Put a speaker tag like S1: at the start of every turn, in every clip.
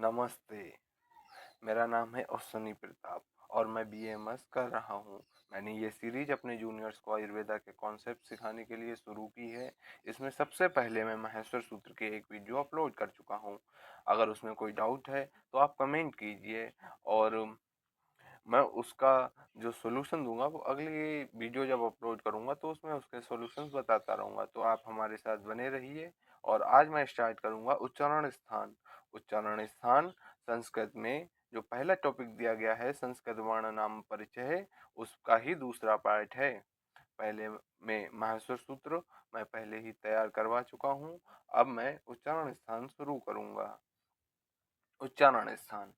S1: नमस्ते, मेरा नाम है अश्विनी प्रताप और मैं बीएमएस कर रहा हूँ। मैंने ये सीरीज अपने जूनियर्स को आयुर्वेदा के कॉन्सेप्ट सिखाने के लिए शुरू की है। इसमें सबसे पहले मैं माहेश्वर सूत्र के एक वीडियो अपलोड कर चुका हूँ। अगर उसमें कोई डाउट है तो आप कमेंट कीजिए और मैं उसका जो सॉल्यूशन दूंगा वो अगली वीडियो जब अपलोड करूंगा तो उसमें उसके सॉल्यूशंस बताता रहूंगा। तो आप हमारे साथ बने रहिए। और आज मैं स्टार्ट करूंगा उच्चारण स्थान। उच्चारण स्थान संस्कृत में जो पहला टॉपिक दिया गया है संस्कृत वर्ण नाम परिचय, उसका ही दूसरा पार्ट है। पहले में माहेश्वर सूत्र मैं पहले ही तैयार करवा चुका हूँ। अब मैं उच्चारण स्थान शुरू करूंगा। उच्चारण स्थान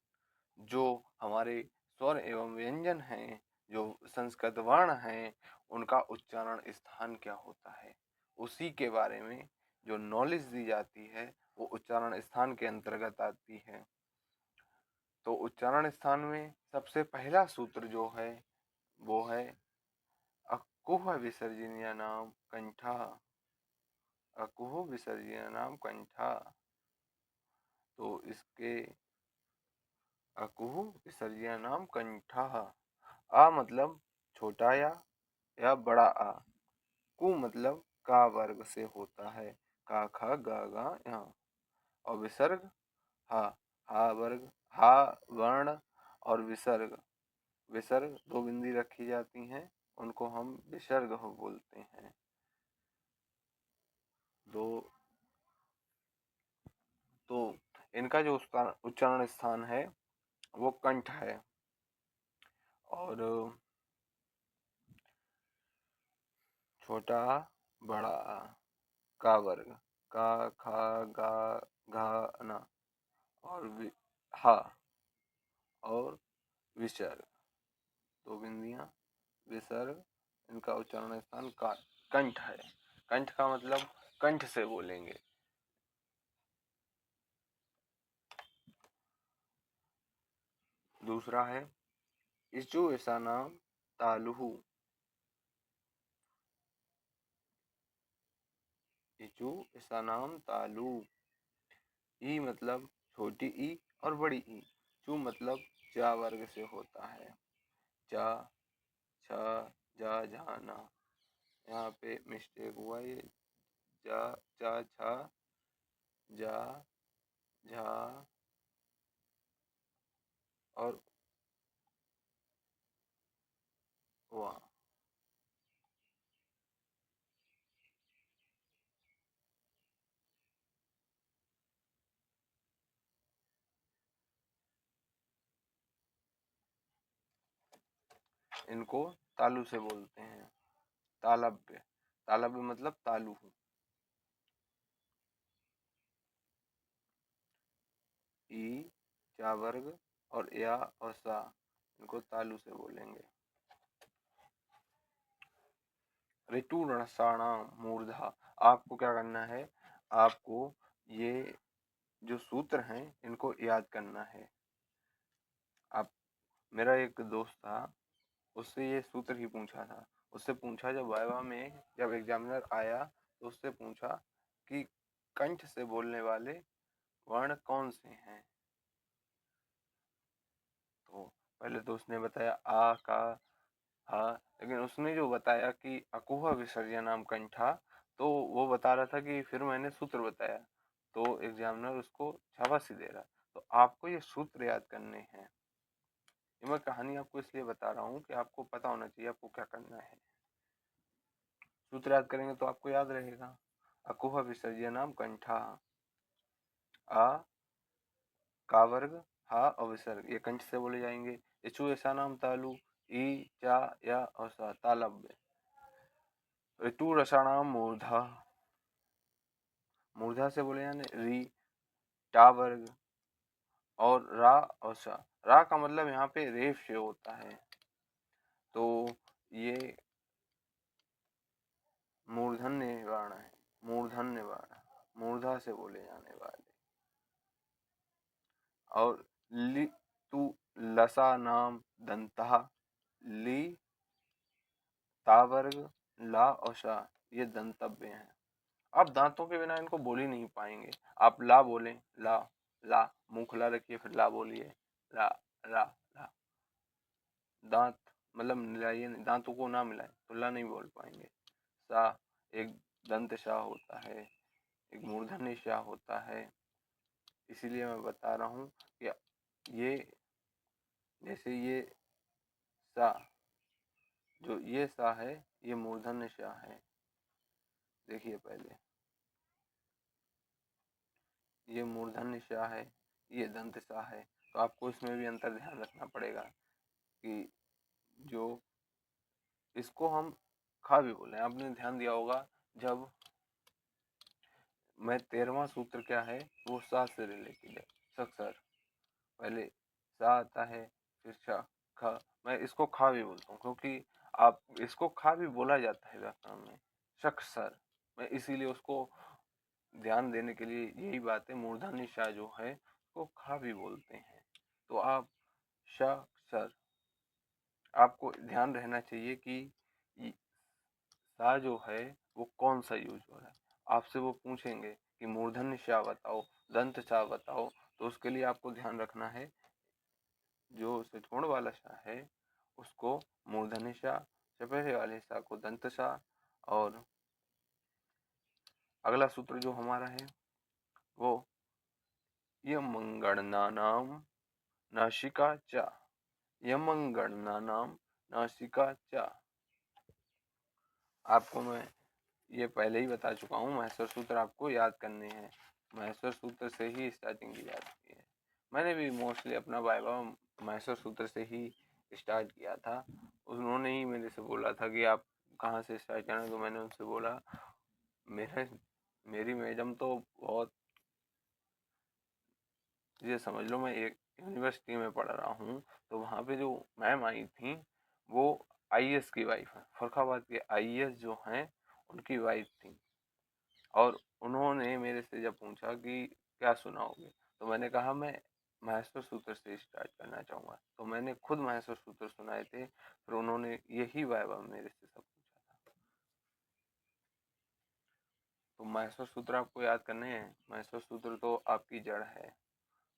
S1: जो हमारे स्वर एवं व्यंजन हैं, जो संस्कृत वर्ण हैं, उनका उच्चारण स्थान क्या होता है, उसी के बारे में जो नॉलेज दी जाती है वो उच्चारण स्थान के अंतर्गत आती है। तो उच्चारण स्थान में सबसे पहला सूत्र जो है वो है अकुह विसर्जनीय नाम कंठा। अकुह विसर्जनीय नाम कंठा। तो इसके अकुह विसर्जनीय नाम कंठा। आ मतलब छोटा या बड़ा आ। कु मतलब का वर्ग से होता है, का खा गा गा यहाँ। और विसर्ग हा। हा वर्ग, हा वर्ण और विसर्ग। विसर्ग दो बिंदी रखी जाती हैं, उनको हम विसर्ग बोलते हैं। दो तो इनका जो उच्चारण स्थान है वो कंठ है। और छोटा बड़ा का वर्ग, का खा गा घा ना और हा और विसर्ग दो बिंदियां, विसर्ग, इनका उच्चारण स्थान का कंठ है। कंठ का मतलब कंठ से बोलेंगे। दूसरा है इचु ऐसा नाम तालुहु। इचु ऐसा नाम तालु। ई मतलब छोटी ई और बड़ी ई। चू मतलब जा वर्ग से होता है। जा, छ, जा, जाना। यहाँ पे मिस्टेक हुआ, ये जा, जा, छा, जा, झा और वा। इनको तालु से बोलते हैं। तालव्य, तालव्य मतलब तालु। ई, चा वर्ग और या और सा, इनको तालु से बोलेंगे। ऋतु रसाणाम मूर्धा। आपको क्या करना है, आपको ये जो सूत्र हैं इनको याद करना है। आप, मेरा एक दोस्त था, उससे ये सूत्र ही पूछा था। उससे पूछा जब वाइवा में, जब एग्जामिनर आया तो उससे पूछा कि कंठ से बोलने वाले वर्ण कौन से हैं। तो पहले तो उसने बताया आ का हा, लेकिन उसने जो बताया कि अकुह विसर्जनाम कंठा, तो वो बता रहा था कि फिर मैंने सूत्र बताया, तो एग्जामिनर उसको शाबाशी दे रहा। तो आपको ये सूत्र याद करने हैं। ये मैं कहानी आपको इसलिए बता रहा हूँ कि आपको पता होना चाहिए आपको क्या करना है। सूत्र याद करेंगे तो आपको याद रहेगा। अकुह विसर्जनाम कंठा। आ का वर्ग, हा और विसर्ग ये कंठ से बोले जाएंगे। इचु ऐसा नाम तालु। ई, चा, या और सा तालव्य। ऋतु रसाणाम मूर्धा। मूर्धा से बोले जाने री, टा वर्ग और रा और सा। रा का मतलब यहाँ पे रेफ से होता है। तो ये मूर्धन्य वर्ण है। मूर्धन्य वर्ण, मूर्धा से बोले जाने वाले। और लि तु लसा नाम दंता। ली, ता वर्ग, ला और सा ये दंतव्य हैं। आप दांतों के बिना इनको बोल ही नहीं पाएंगे। आप ला बोलें, ला, ला, मुंह खुला रखिए फिर ला बोलिए, ला ला ला। दांत मतलब मिलाइए नहीं, दांतों को ना मिलाएं तो ला नहीं बोल पाएंगे। सा एक दंत शाह होता है, एक मूर्धन्य शाह होता है। इसीलिए मैं बता रहा हूँ कि ये जैसे ये सा, जो ये सा है ये मूर्धन्य शाह है। देखिए पहले ये मूर्धन्य शाह है, ये दंत शाह है। तो आपको इसमें भी अंतर ध्यान रखना पड़ेगा कि जो इसको हम खा भी बोले, आपने ध्यान दिया होगा जब मैं 13वां सूत्र क्या है वो सा से रिलेटेड है। सर पहले सा आता है फिर शा खा, मैं इसको खा भी बोलता हूँ क्योंकि आप इसको खा भी बोला जाता है व्याकरण में, सर। मैं इसीलिए उसको ध्यान देने के लिए यही बात है, मूर्धन्य शा जो है उसको खा भी बोलते हैं। तो आप सर, आपको ध्यान रहना चाहिए कि सा जो है वो कौन सा यूज हो रहा है। आपसे वो पूछेंगे कि मूर्धन्य शा बताओ, दंत शा बताओ, तो उसके लिए आपको ध्यान रखना है जो षट्कोण वाला शा है उसको मूर्धन्य शा, चपेरे वाले शा को दंत शा। और अगला सूत्र जो हमारा है वो यमंगणनानाम नासिका च, यमंगणनानाम नासिका च। आपको मैं ये पहले ही बता चुका हूँ, महेश्वर सूत्र आपको याद करने हैं। महेश्वर सूत्र से ही स्टार्टिंग की जाती है। मैंने भी मोस्टली अपना वाइवा महेश्वर सूत्र से ही स्टार्ट किया था। उन्होंने ही मेरे से बोला था कि आप कहाँ से स्टार्ट करना, तो मैंने उनसे बोला मेरी मैडम तो बहुत, ये समझ लो मैं एक यूनिवर्सिटी में पढ़ रहा हूँ, तो वहाँ पे जो मैम आई थी वो आईएएस की वाइफ है, फरुखाबाद के आईएएस जो हैं उनकी वाइफ थी। और उन्होंने मेरे से जब पूछा कि क्या सुनाओगे, तो मैंने कहा मैं महेश्वर सूत्र से स्टार्ट करना चाहूँगा। तो मैंने खुद महेश्वर सूत्र सुनाए थे, फिर उन्होंने यही वाइवा मेरे से सब पूछा था। तो महेश्वर सूत्र आपको याद करने हैं। महेश्वर सूत्र तो आपकी जड़ है।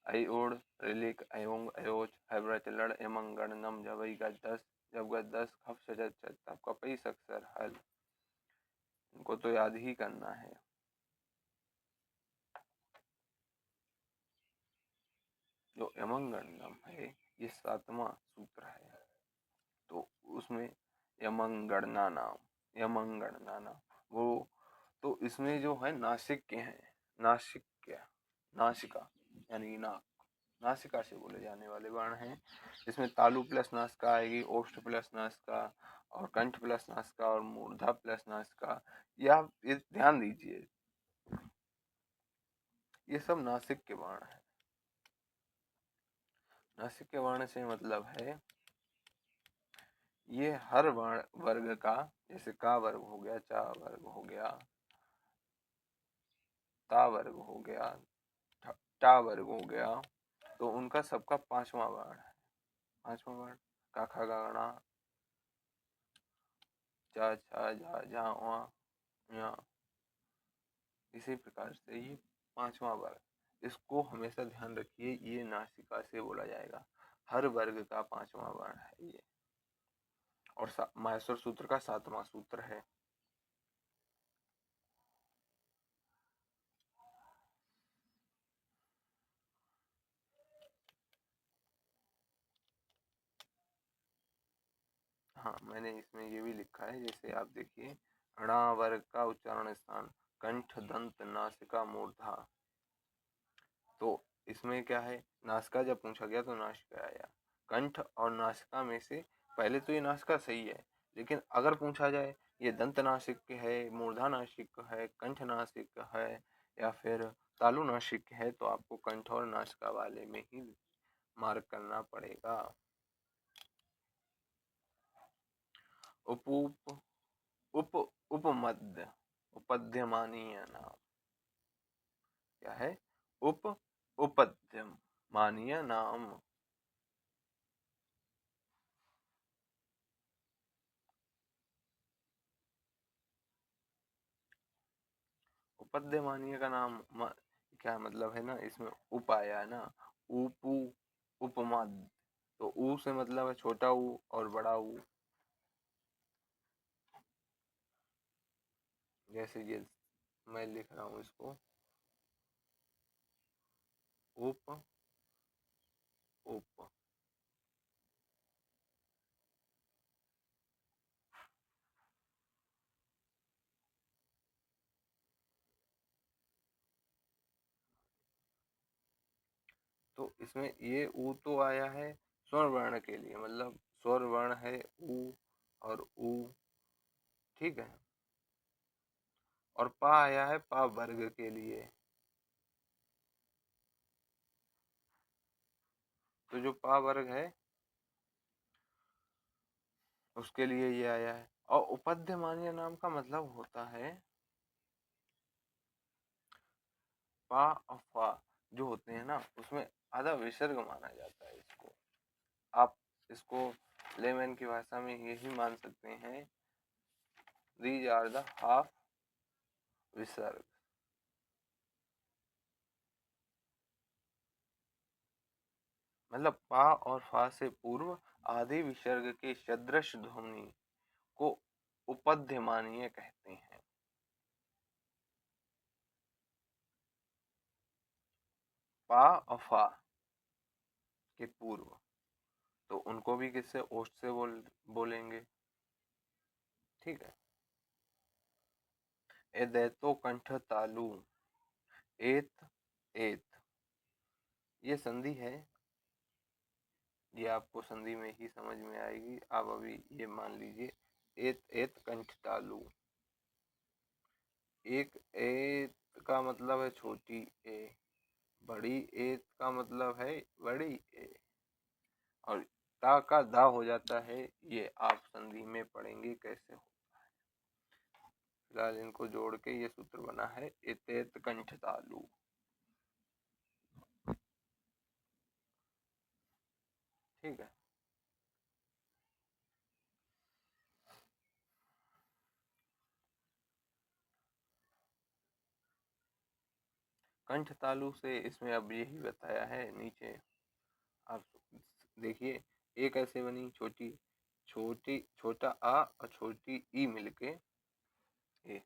S1: अयोड़ रिलिक अयोंग अयोच हैबरा चिल्लड़ एमंग गणनम जबई गदस जब गदस खफ सजत चत तब कपई सक्सर हल। इनको तो याद ही करना है। जो यमंग गणनम है ये 7वां सूत्र है। तो उसमें यमंगणना नाम, यमंगणना नाम वो, तो इसमें जो है नासिक के हैं, नासिक क्या, नासिका यानी नाक, नासिका से बोले जाने वाले वर्ण हैं। इसमें तालु प्लस नासिका आएगी, ओष्ठ प्लस नासिका और कंठ प्लस नासिका और मूर्धा प्लस नासिका। यह आप ध्यान दीजिए, ये सब नासिक के वर्ण हैं। नासिक के वर्ण से मतलब है ये हर वर्ण वर्ग का, जैसे का वर्ग हो गया, चा वर्ग हो गया, ता वर्ग हो गया, टा वर्ग हो गया, तो उनका सबका 5वां वर्ण है। 5वां वर्ण का खा गा गणा चा छा झा झा वा या, इसी प्रकार से ये 5वां वर्ग। इसको हमेशा ध्यान रखिए, ये नासिका से बोला जाएगा। हर वर्ग का 5वां वर्ण है ये। और माहेश्वर सूत्र का 7वां सूत्र है। हाँ, मैंने इसमें ये भी लिखा है, जैसे आप देखिए णा वर्ग का उच्चारण स्थान कंठ दंत नासिका मूर्धा। तो इसमें क्या है, नासिका जब पूछा गया तो नासिका आया। कंठ और नासिका में से पहले तो ये नासिका सही है, लेकिन अगर पूछा जाए ये दंत नासिक है, मूर्धा नासिक है, कंठ नासिक है या फिर तालु नासिक है, तो आपको कंठ और नासिका वाले में ही मार्क करना पड़ेगा। उप उप उपमध्य उपध्यमानीय नाम क्या है, उप उपध्यम मानीय नाम। उपध्यमानीय का नाम क्या मतलब है ना, इसमें उप आया है ना, उपू, उपमा। तो ऊ से मतलब है छोटा ऊ और बड़ा ऊ। जैसे ये मैं लिख रहा हूँ इसको, उप, उप। तो इसमें ये ऊ तो आया है स्वर वर्ण के लिए, मतलब स्वर वर्ण है ऊ और ऊ, ठीक है। और पा आया है पा वर्ग के लिए। तो जो पा वर्ग है उसके लिए ये आया है। और उपध्यमानीय नाम का मतलब होता है पा और फा जो होते हैं ना, उसमें आधा विसर्ग माना जाता है इसको। आप इसको लेमन की भाषा में यही मान सकते हैं, दीज आर द हाफ विसर्ग। मतलब पा और फा से पूर्व आधे विसर्ग के सदृश ध्वनि को उपध्यमानीय कहते हैं। पा और फा के पूर्व, तो उनको भी किससे, ओष्ठ से बोलेंगे, ठीक है। एदैतो कंठ तालु, एत, एत, ये संधि है। ये आपको संधि में ही समझ में आएगी। आप अभी ये मान लीजिए, एत, एत कंठ तालु। एक एत का मतलब है छोटी ए, बड़ी एत का मतलब है बड़ी ए, और ता का दा हो जाता है। ये आप संधि में पढ़ेंगे कैसे हो। फिलहाल इनको जोड़ के ये सूत्र बना है, एतेत कंठ तालु, ठीक है। कंठ तालु से इसमें अब यही बताया है नीचे, आप देखिए। एक ऐसे बनी छोटी, छोटी, छोटा आ और छोटी ई मिलके ए,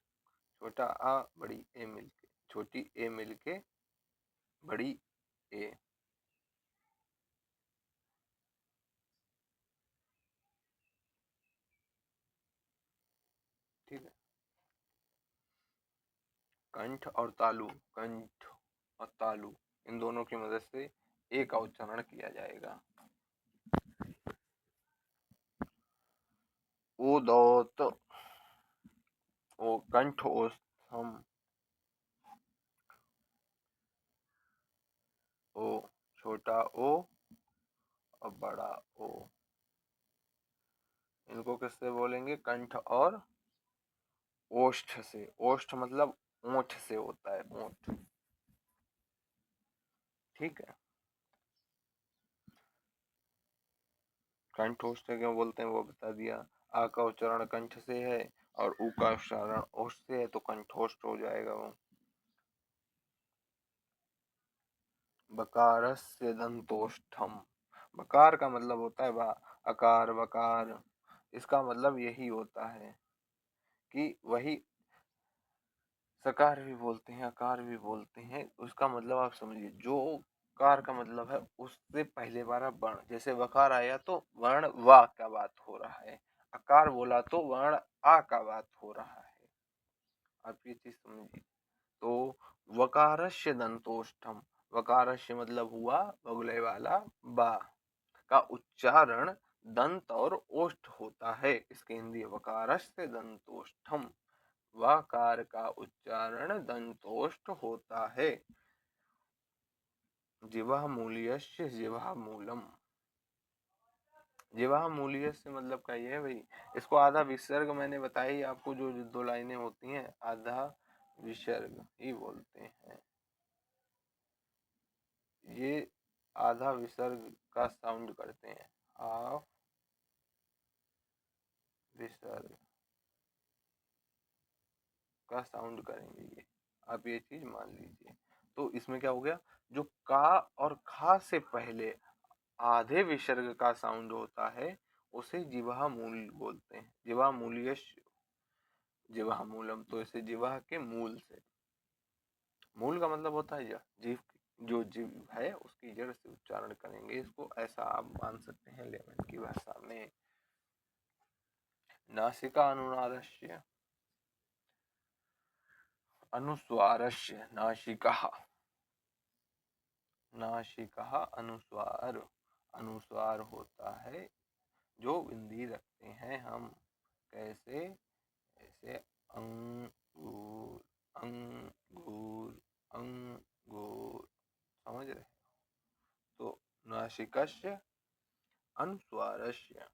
S1: छोटा आ बड़ी ए मिलके, छोटी ए मिलके बड़ी ए, ठीक है। कंठ और तालु, कंठ और तालु, इन दोनों की मदद से ए का उच्चारण किया जाएगा। उदौत, ओ कंठ ओस्थम, ओ छोटा ओ और बड़ा ओ, इनको किससे बोलेंगे, कंठ और ओष्ठ से। ओष्ठ मतलब ओंठ से होता है, ओंठ, ठीक है। कंठ ओष्ठ से क्यों बोलते हैं वो बता दिया। आ का उच्चारण कंठ से है और ऊ का उच्चारण ओष्ठ से है, तो कंठोष्ठ हो जाएगा वो। बकारस्य दंतोष्ठम, बकार का मतलब होता है बा, अकार बकार, इसका मतलब यही होता है कि वही सकार भी बोलते हैं अकार भी बोलते हैं। उसका मतलब आप समझिए, जो कार का मतलब है उससे पहले वाला वर्ण, जैसे वकार आया तो वर्ण वा का बात हो रहा है, अकार बोला तो वर्ण आ का बात हो रहा है। आप ये चीज समझिए। तो वकारस्य दंतोष्ठम, वकारस्य मतलब हुआ बगले वाला बा का उच्चारण दंत और ओष्ठ होता है। इसके हिंदी वकारस्य दंतोष्ठम, वकार का उच्चारण दंतोष्ठ होता है। जिह्वा मूल्यस्य जिह्वा मूलम, जिह्वा मूल्य से मतलब का ये है भाई, इसको आधा विसर्ग मैंने बताई आपको, जो दो लाइनें होती हैं आधा विसर्ग ही बोलते हैं। ये आधा विसर्ग का साउंड करते हैं, हाफ विसर्ग का साउंड करेंगे ये, आप ये चीज मान लीजिए। तो इसमें क्या हो गया, जो का और खा से पहले आधे विसर्ग का साउंड होता है उसे जिह्वा मूल बोलते हैं। जिह्वा मूल्यश, जिह्वा मूलम, तो इसे जिह्वा के मूल से, मूल का मतलब होता है जीव, जो जीव है उसकी जड़ से उच्चारण करेंगे इसको, ऐसा आप मान सकते हैं लेमन की भाषा में। नासिका अनुनादस्य अनुस्वारस्य नासिका, नासिका अनुस्वार, अनुस्वार होता है जो बिंदी रखते हैं हम, कैसे, ऐसे अंगूर, अंगूर, अंगूर, समझ रहे। तो नासिकस्य अनुस्वारस्य,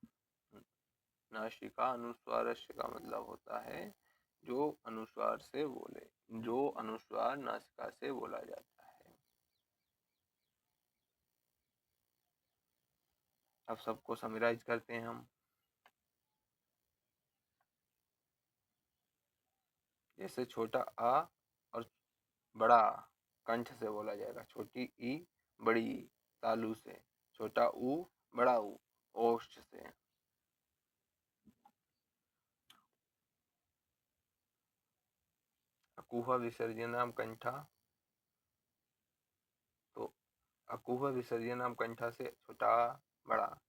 S1: नासिका अनुस्वारस्य का मतलब होता है जो अनुस्वार से बोले, जो अनुस्वार नासिका से बोला जाता है। अब सबको समराइज करते हैं हम। जैसे छोटा आ और बड़ा आ कंठ से बोला जाएगा, छोटी ई बड़ी ई तालु से, छोटा ऊ बड़ा ऊ ओष्ठ से। अकुह विसर्जनम कंठा, तो अकुह विसर्जनम कंठा से छोटा बड़ा,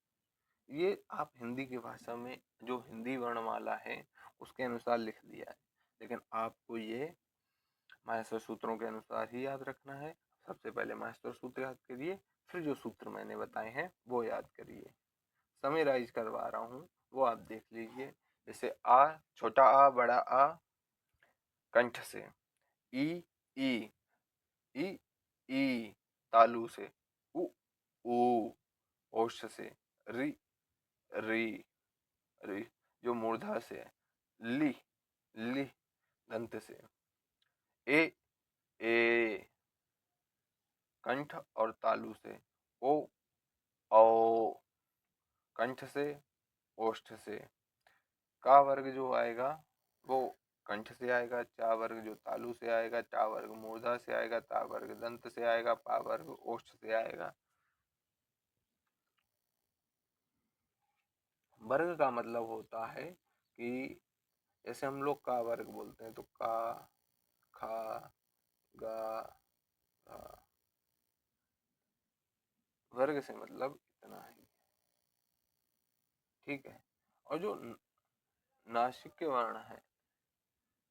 S1: ये आप हिंदी की भाषा में जो हिंदी वर्णमाला है उसके अनुसार लिख दिया है, लेकिन आपको ये माहेश्वर सूत्रों के अनुसार ही याद रखना है। सबसे पहले माहेश्वर सूत्र याद करिए, फिर जो सूत्र मैंने बताए हैं वो याद करिए। समराइज करवा रहा हूँ वो आप देख लीजिए। जैसे आ, छोटा आ बड़ा आ कंठ से, ई ई ई ई तालु से, उ ऊ ओष्ठ से, री री री जो मूर्धा से है, ली ली दंत से, ए ए कंठ और तालु से, ओ औ कंठ से ओष्ठ से, का वर्ग जो आएगा वो कंठ से आएगा, चा वर्ग जो तालु से आएगा, चा वर्ग मूर्धा से आएगा, ता वर्ग दंत से आएगा, पा वर्ग ओष्ठ से आएगा। वर्ग का मतलब होता है कि जैसे हम लोग का वर्ग बोलते हैं तो का, खा, गा, घा, वर्ग से मतलब इतना ही, ठीक है। और जो नासिक के वर्ण है,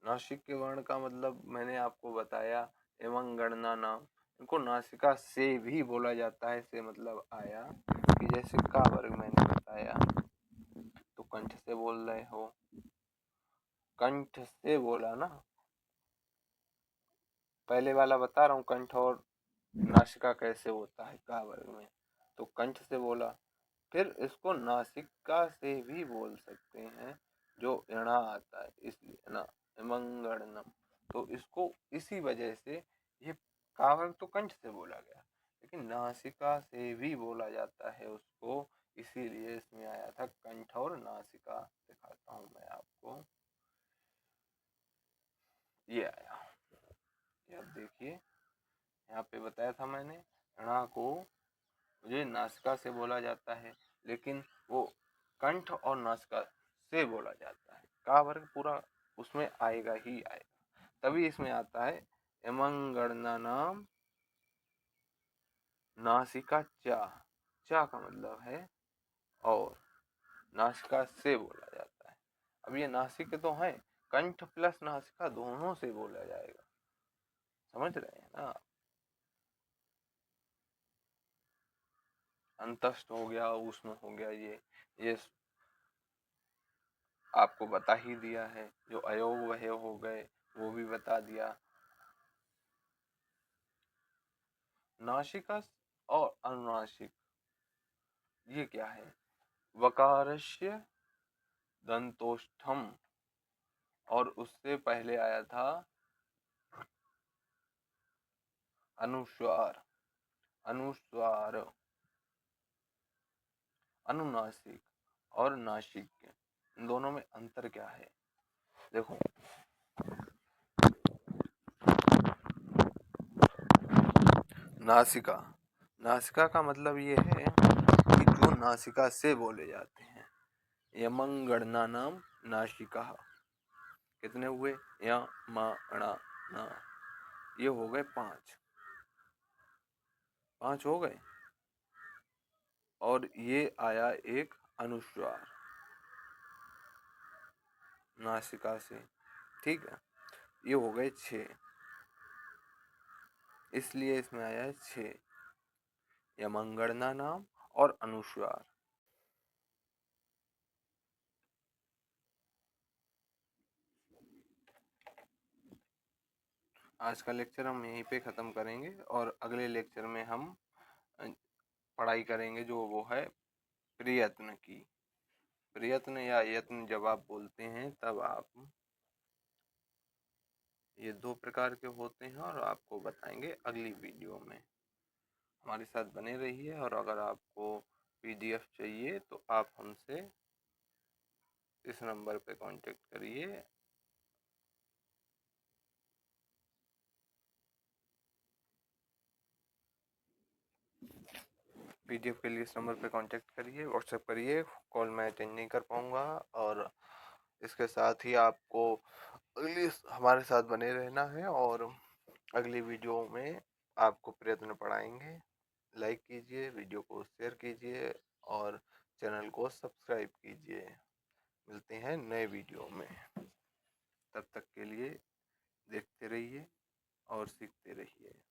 S1: नासिक के वर्ण का मतलब मैंने आपको बताया, एवं गणना नाम, इनको नासिका से भी बोला जाता है, से मतलब आया कि जैसे का वर्ग मैंने बताया तो कंठ से बोल रहे हो, कंठ से बोला ना, पहले वाला बता रहा हूँ कंठ और नासिका कैसे होता है का वर्ग में, तो कंठ से बोला। फिर इसको नासिका से भी बोल सकते हैं जो णा आता है, इसलिए ना मंगणनम, तो इसको इसी वजह से ये का वर्ग तो कंठ से बोला गया लेकिन नासिका से भी बोला जाता है उसको, इसीलिए इसमें आया था कंठ और नासिका। दिखाता हूँ मैं आपको, ये आया, ये आप देखिए यहाँ पे बताया था मैंने, णा को मुझे नासिका से बोला जाता है लेकिन वो कंठ और नासिका से बोला जाता है, का वर्ग पूरा उसमें आएगा ही आएगा, तभी इसमें आता है एमंगणना नाम नासिका चा, चा का मतलब है और नासिका से बोला जाता है। अब ये नासिक तो है, कंठ प्लस नासिका दोनों से बोला जाएगा, समझ रहे हैं ना। अंतस्थ हो गया, उष्ण हो गया, ये आपको बता ही दिया है। जो अयोग वह हो गए वो भी बता दिया। नासिका और अनुनासिक ये क्या है, वकारस्य दंतोष्ठम और उससे पहले आया था अनुस्वार, अनुस्वार, अनुनासिक और नासिक, इन दोनों में अंतर क्या है देखो। नासिका। नासिका का मतलब ये है कि जो नासिका से बोले जाते हैं। यमंगणनानाम नासिका। कितने हुए? या मा णा ना, ये हो गए 5। 5 हो गए। और ये आया एक अनुस्वार नासिका से, ठीक है। ये हो गए 6, इसलिए इसमें आया है 6। यमंगणना नाम और अनुस्वार। आज का लेक्चर हम यहीं पे ख़त्म करेंगे और अगले लेक्चर में हम अ, पढ़ाई करेंगे जो वो है प्रयत्न की। प्रयत्न या यत्न जब आप बोलते हैं तब आप, ये 2 प्रकार के होते हैं और आपको बताएंगे अगली वीडियो में। हमारे साथ बने रहिए और अगर आपको पीडीएफ चाहिए तो आप हमसे इस नंबर पे कांटेक्ट करिए। पीडीएफ के लिए इस नंबर पे कांटेक्ट करिए, व्हाट्सएप करिए। कॉल मैं अटेंड नहीं कर पाऊँगा। और इसके साथ ही आपको अगली हमारे साथ बने रहना है और अगली वीडियो में आपको प्रयत्न पढ़ाएंगे। लाइक कीजिए, वीडियो को शेयर कीजिए और चैनल को सब्सक्राइब कीजिए। मिलते हैं नए वीडियो में। तब तक के लिए देखते रहिए और सीखते रहिए।